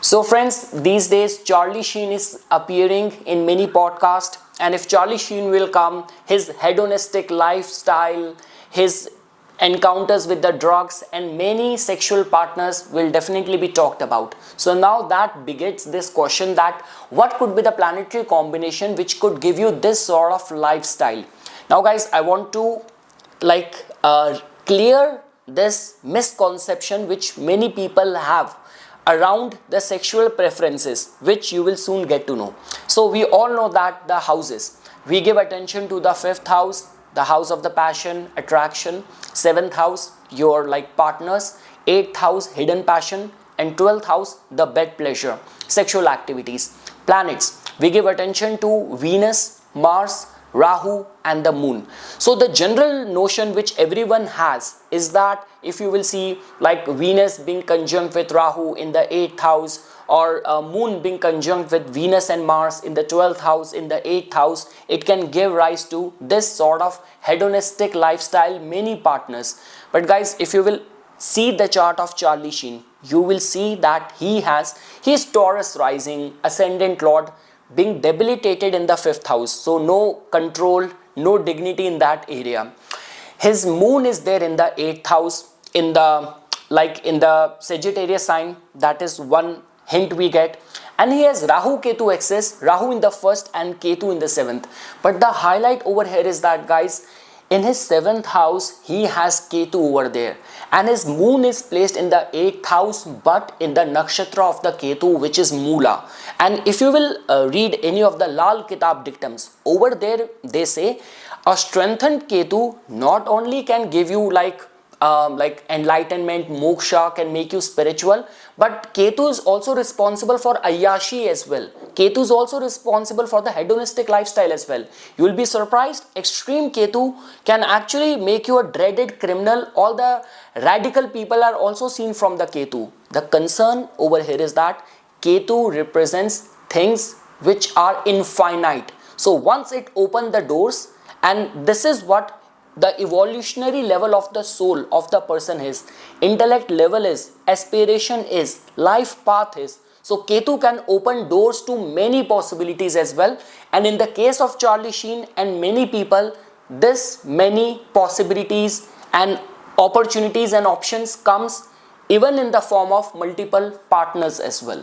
So friends, these days Charlie Sheen is appearing in many podcasts, and if Charlie Sheen will come, his hedonistic lifestyle, his encounters with the drugs and many sexual partners will definitely be talked about. So now that begets this question that what could be the planetary combination which could give you this sort of lifestyle. Now guys, I want to clear this misconception which many people have around the sexual preferences, which you will soon get to know. So we all know that the houses, we give attention to the fifth house, the house of the passion, attraction, seventh house, your partners, eighth house, hidden passion, and 12th house, the bed pleasure, sexual activities. Planets, we give attention to Venus, Mars, Rahu and the moon. So the general notion which everyone has is that if you will see Venus being conjunct with Rahu in the 8th house, or moon being conjunct with Venus and Mars in the 12th house, in the 8th house, it can give rise to this sort of hedonistic lifestyle, many partners. But guys, if you will see the chart of Charlie Sheen, you will see that he is Taurus rising, ascendant lord, being debilitated in the 5th house, so no control, no dignity in that area. His moon is there in the 8th house, in the Sagittarius sign. That is one hint we get. And he has Rahu Ketu axis, Rahu in the 1st and Ketu in the 7th. But the highlight over here is that guys, in his 7th house, he has Ketu over there. And his moon is placed in the 8th house, but in the nakshatra of the Ketu, which is Moola. And if you will read any of the Lal Kitab dictums, over there they say a strengthened Ketu not only can give you enlightenment, moksha, can make you spiritual, but Ketu is also responsible for Ayyashi as well. Ketu is also responsible for the hedonistic lifestyle as well. You will be surprised, extreme Ketu can actually make you a dreaded criminal. All the radical people are also seen from the Ketu. The concern over here is that Ketu represents things which are infinite. So once it opens the doors, and this is what the evolutionary level of the soul of the person is, intellect level is, aspiration is, life path is. So Ketu can open doors to many possibilities as well. And in the case of Charlie Sheen and many people, this many possibilities and opportunities and options comes even in the form of multiple partners as well.